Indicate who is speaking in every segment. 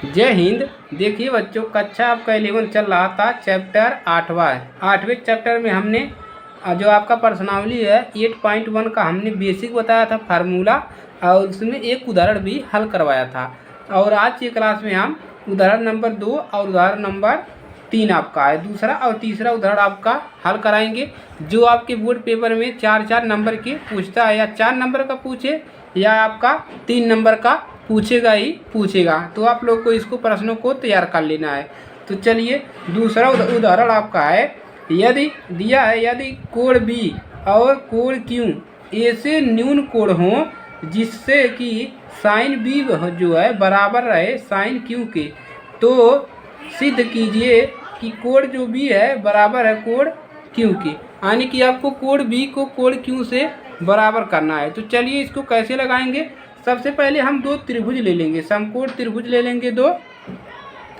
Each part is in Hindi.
Speaker 1: जय हिंद। देखिए बच्चों, कक्षा आपका 11 चल रहा था, चैप्टर 8वां है। 8वें चैप्टर में हमने जो आपका पर्सनावली है 8.1 का हमने बेसिक बताया था, फार्मूला, और उसमें एक उदाहरण भी हल करवाया था। और आज की क्लास में हम उदाहरण नंबर 2 और उदाहरण नंबर 3 आपका है, दूसरा और तीसरा उदाहरण आपका हल कराएंगे। जो आपके बोर्ड पेपर में 4-4 नंबर के पूछता है, या 4 नंबर का पूछे या आपका 3 नंबर का पूछेगा ही पूछेगा, तो आप लोग को इसको प्रश्नों को तैयार कर लेना है। तो चलिए, दूसरा उदाहरण आपका है, यदि दिया है यदि कोण बी और कोण क्यू ऐसे न्यून कोण हों जिससे कि साइन बी जो है बराबर रहे साइन क्यू के, तो सिद्ध कीजिए कि कोण जो बी है बराबर है कोण क्यू के। यानी कि आपको कोण बी को कोण क्यू से बराबर करना है। तो चलिए इसको कैसे लगाएंगे। सबसे पहले हम दो त्रिभुज ले लेंगे, समकोण त्रिभुज ले लेंगे दो।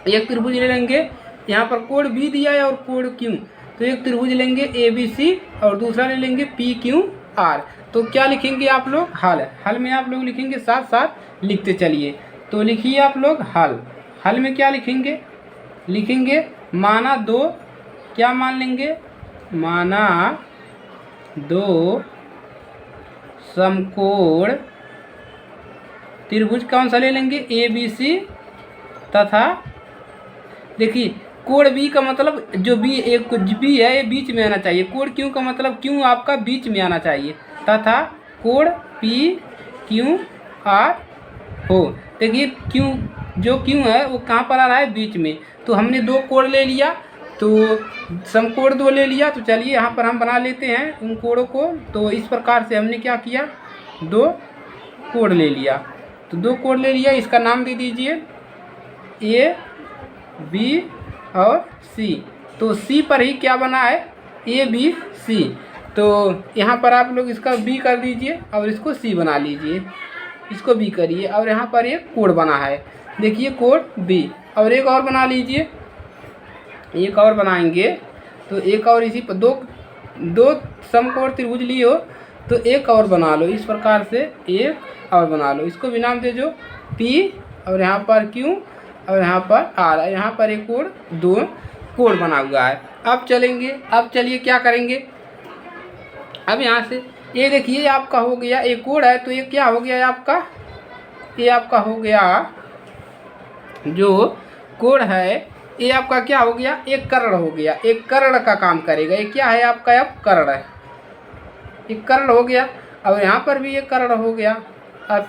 Speaker 1: एक त्रिभुज ले लेंगे, यहाँ पर कोण बी दिया है और कोण क्यू, तो एक त्रिभुज लेंगे ABC और दूसरा ले लेंगे PQR। तो क्या लिखेंगे आप लोग, हल। हल में आप लोग लिखेंगे, साथ साथ लिखते चलिए। तो लिखिए आप लोग हल। हल में क्या लिखेंगे, लिखेंगे माना दो, क्या मान लेंगे, माना दो समकोण त्रिभुज कौन सा ले लेंगे, ABC, तथा देखिए कोण बी का मतलब जो बी एक बी है ये बीच में आना चाहिए, कोण क्यू का मतलब क्यू आपका बीच में आना चाहिए, तथा कोण PQR हो। देखिए क्यू जो क्यू है वो कहाँ पर आ रहा है, बीच में। तो हमने दो कोण ले लिया, तो समकोण दो ले लिया। तो चलिए यहाँ पर हम बना लेते हैं उन कोणों को। तो इस प्रकार से हमने क्या किया, दो कोण ले लिया। तो दो कोण ले लिया, इसका नाम दे दीजिए AB और C। तो C पर ही क्या बना है, ABC। तो यहाँ पर आप लोग इसका B कर दीजिए और इसको C बना लीजिए, इसको B करिए। और यहाँ पर एक कोण बना है, देखिए कोण B। और एक और बना लीजिए, एक और बनाएंगे। तो एक और इसी पर दो समकोण त्रिभुज लिए हो तो एक और बना लो, इस प्रकार से एक और बना लो, इसको भी नाम दे जो P और यहाँ पर Q और यहाँ पर R। यहाँ पर एक कोण, दो कोण बना हुआ है। अब चलेंगे, अब चलिए क्या करेंगे। अब यहाँ से ये देखिए आपका हो गया, एक कोण है तो ये क्या हो गया आपका, ये आपका हो गया जो कोण है ये आपका क्या हो गया, एक कर्ण हो गया। एक कर्ण का काम करेगा, ये क्या है आपका, अब कर्ण है, एक कर्ण हो गया। और यहाँ पर भी एक कर्ण हो गया। अब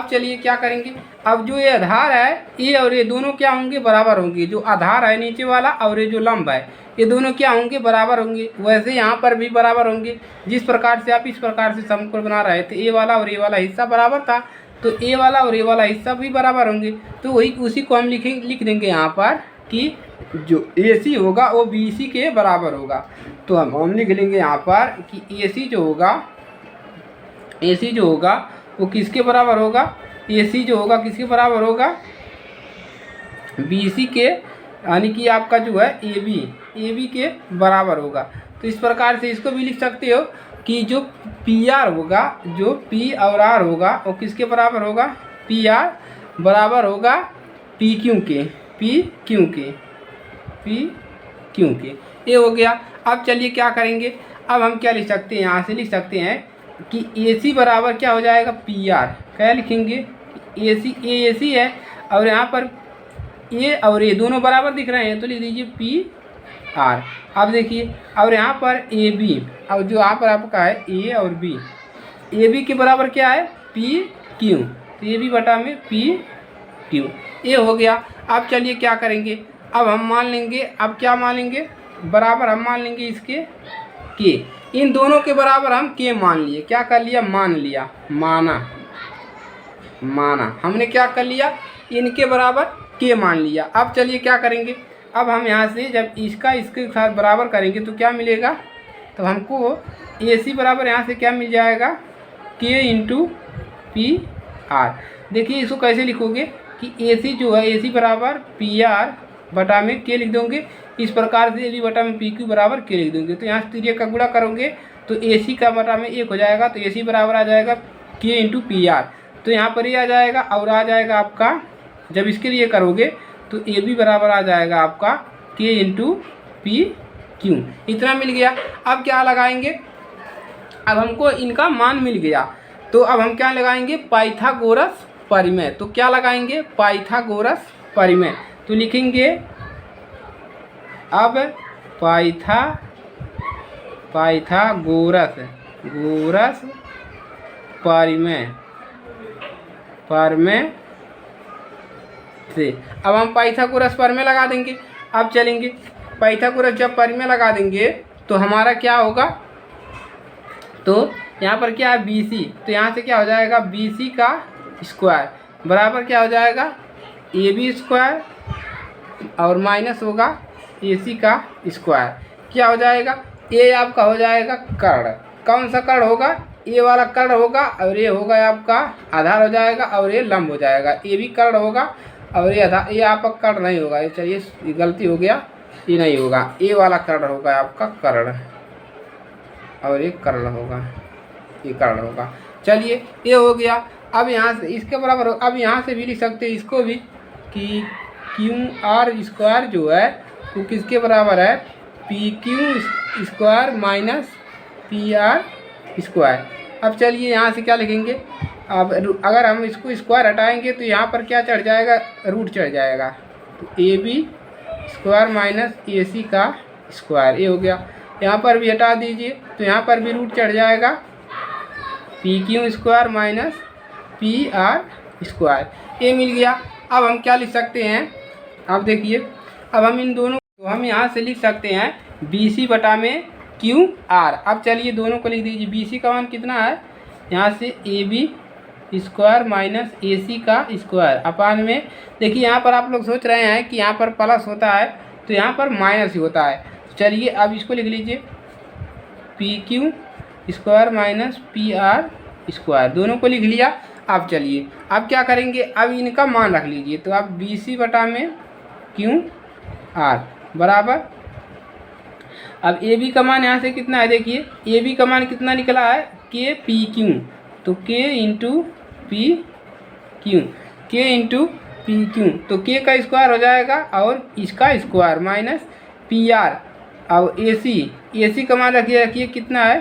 Speaker 1: चलिए क्या करेंगे। अब जो ये आधार है ये और ये दोनों क्या होंगे, बराबर होंगे। जो आधार है नीचे वाला और ये जो लंब है ये दोनों क्या होंगे, बराबर होंगे। वैसे यहाँ पर भी बराबर होंगे। जिस प्रकार से आप इस प्रकार से समकोण बना रहे थे, ए वाला और ए वाला हिस्सा बराबर था, तो ए वाला और ए वाला हिस्सा भी बराबर होंगे। तो वही उसी को हम लिख देंगे यहाँ पर कि जो AC होगा वो BC के बराबर होगा। तो हम लिख लेंगे यहाँ पर कि AC जो होगा वो किसके बराबर होगा, AC जो होगा किसके बराबर होगा, BC के, यानी कि आपका जो है AB के बराबर होगा। तो इस प्रकार से इसको भी लिख सकते हो कि जो PR होगा, जो P और R होगा वो किसके बराबर होगा, PR बराबर होगा PQ के। ये हो गया। अब चलिए क्या करेंगे, अब हम क्या लिख सकते हैं, यहाँ से लिख सकते हैं कि AC बराबर क्या हो जाएगा, PR। क्या लिखेंगे, AC है और यहाँ पर A और A दोनों बराबर दिख रहे हैं, तो लिख दीजिए PR। अब देखिए, और यहाँ पर AB और जो यहाँ पर आपका है A और B, AB के बराबर क्या है, PQ। तो AB बटा में PQ, ये हो गया। अब चलिए क्या करेंगे, अब हम मान लेंगे, अब क्या मान लेंगे, बराबर हम मान लेंगे इसके K। इन दोनों के बराबर हम K मान लिए, क्या कर लिया, मान लिया, माना हमने क्या कर लिया, इनके बराबर K मान लिया। अब चलिए क्या करेंगे, अब हम यहाँ से जब इसके साथ बराबर करेंगे तो क्या मिलेगा, तो हमको AC बराबर यहाँ से क्या मिल जाएगा, K इंटू PR। देखिए इसको कैसे लिखोगे कि AC जो है AC बराबर PR बटा में K लिख दोगे। इस प्रकार से AB बटा में PQ बराबर K लिख दोगे। तो यहाँ से त्रिज्या का गुणा करोगे तो AC का बटा में 1 हो जाएगा, तो AC बराबर आ जाएगा K इंटू PR। तो यहाँ पर ये आ जाएगा और आ जाएगा आपका जब इसके लिए करोगे तो ए बी बराबर आ जाएगा आपका के इंटू पी क्यू। इतना मिल गया। अब क्या लगाएंगे, अब हमको इनका मान मिल गया तो अब हम क्या लगाएंगे, पाइथागोरस परिमेय। तो क्या लगाएंगे, पाइथागोरस परिमेय। तो लिखेंगे अब पाइथागोरस परिमेय से अब हम पाइथागोरस परिमेय लगा देंगे। अब चलेंगे, पाइथागोरस जब परिमेय लगा देंगे तो हमारा क्या होगा, तो यहाँ पर क्या है BC, तो यहाँ से क्या हो जाएगा BC का स्क्वायर बराबर क्या हो जाएगा AB स्क्वायर और माइनस होगा AC का स्क्वायर। क्या हो जाएगा, A आपका हो जाएगा कर्ण। कौन सा कर्ण होगा, A वाला कर्ण होगा और ये होगा आपका आधार हो जाएगा और ये लंब हो जाएगा। A भी कर्ण होगा और ये आधार, ये आपका कर्ण नहीं होगा, ये चलिए गलती हो गया, ये नहीं होगा, A वाला कर्ण होगा आपका कर्ण और ये कर्ण होगा, ये कर्ण होगा। चलिए ये हो गया। अब यहाँ से इसके बराबर हो, अब यहाँ से भी लिख सकते हैं इसको भी कि QR स्क्वायर जो है वो किसके बराबर है, PQ square minus PR square. अब चलिए यहाँ से क्या लिखेंगे, अब अगर हम इसको स्क्वायर हटाएंगे तो यहाँ पर क्या चढ़ जाएगा, रूट चढ़ जाएगा। तो AB स्क्वायर माइनस AC का स्क्वायर, ये हो गया। यहाँ पर भी हटा दीजिए तो यहाँ पर भी रूट चढ़ जाएगा, PQ square minus PR square, ये मिल गया। अब हम क्या लिख सकते हैं, अब देखिए, अब हम इन दोनों को हम यहाँ से लिख सकते हैं BC बटा में QR। अब चलिए दोनों को लिख दीजिए। BC का मान कितना है, यहाँ से AB स्क्वायर माइनस AC का स्क्वायर अपान में, देखिए यहाँ पर आप लोग सोच रहे हैं कि यहाँ पर प्लस होता है तो यहाँ पर माइनस ही होता है। चलिए अब इसको लिख लीजिए PQ square minus PR square, दोनों को लिख लिया। अब चलिए अब क्या करेंगे, अब इनका मान रख लीजिए। तो अब BC बटा में QR बराबर, अब AB का मान यहाँ से कितना है, देखिए AB का मान कितना निकला है KPQ, तो K इंटू PQ, तो K का स्क्वायर हो जाएगा और इसका स्क्वायर माइनस PR और AC का मान रखिए कितना है,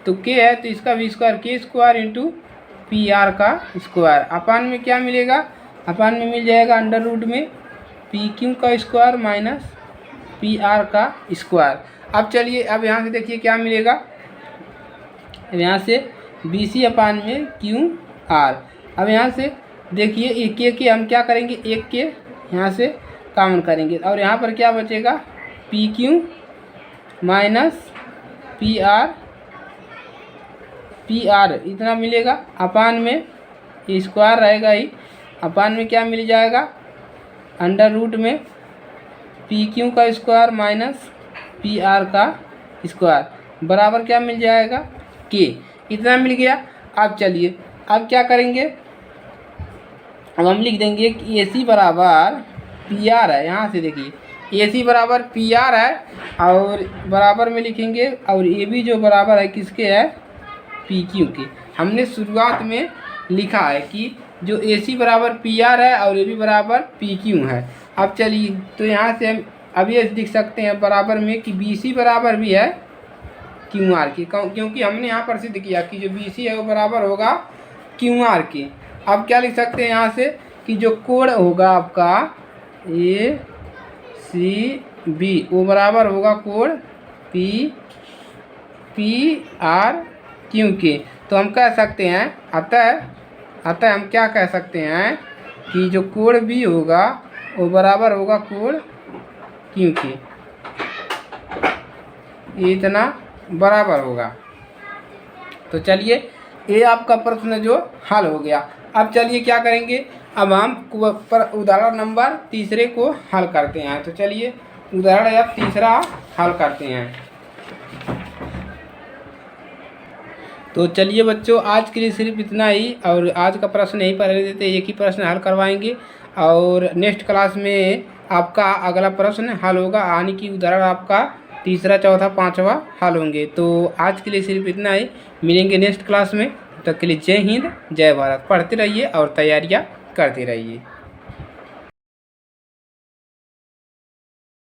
Speaker 1: तो K है तो इसका भी square, K square into PR का स्क्वायर अपान में क्या मिलेगा, अपान में मिल जाएगा अंडर रूट में PQ का स्क्वायर माइनस PR का स्क्वायर। अब चलिए अब यहाँ से देखिए क्या मिलेगा, यहाँ से BC अपान में QR। अब यहाँ से देखिए एक के हम क्या करेंगे, एक के यहाँ से कॉमन करेंगे और यहाँ पर क्या बचेगा PQ माइनस PR इतना मिलेगा अपान में, स्क्वायर रहेगा ही, अपान में क्या मिल जाएगा अंडर रूट में PQ का स्क्वायर माइनस PR का स्क्वायर बराबर क्या मिल जाएगा K, इतना मिल गया। अब चलिए अब क्या करेंगे, अब हम लिख देंगे कि AC बराबर PR है, यहाँ से देखिए AC बराबर PR है और बराबर में लिखेंगे और AB जो बराबर है किसके है, PQ के। हमने शुरुआत में लिखा है कि जो AC बराबर PR है और AB बराबर PQ है। अब चलिए तो यहाँ से हम अब ये लिख सकते हैं बराबर में कि BC बराबर भी है QR की, क्योंकि हमने यहाँ पर सिद्ध किया कि जो BC है वो बराबर होगा QR की। अब क्या लिख सकते हैं यहाँ से कि जो कोण होगा आपका ACB वो बराबर होगा कोण PRQ के। तो हम कह सकते हैं अतः हम क्या कह सकते हैं कि जो कोण B होगा वो बराबर होगा कोण Q के, इतना बराबर होगा। तो चलिए ये आपका प्रश्न जो हल हो गया। अब चलिए क्या करेंगे, अब हम उदाहरण नंबर तीसरे को हल करते हैं। तो चलिए उदाहरण अब तीसरा हल करते हैं। तो चलिए बच्चों आज के लिए सिर्फ इतना ही, और आज का प्रश्न यहीं पर रख देते, एक ही प्रश्न हल करवाएंगे और नेक्स्ट क्लास में आपका अगला प्रश्न हल होगा, यानी कि उदाहरण आपका तीसरा चौथा पांचवा हल होंगे। तो आज के लिए सिर्फ इतना ही, मिलेंगे नेक्स्ट क्लास में। तब तक के लिए जय हिंद जय भारत। पढ़ते रहिए और तैयारियां करते रहिए।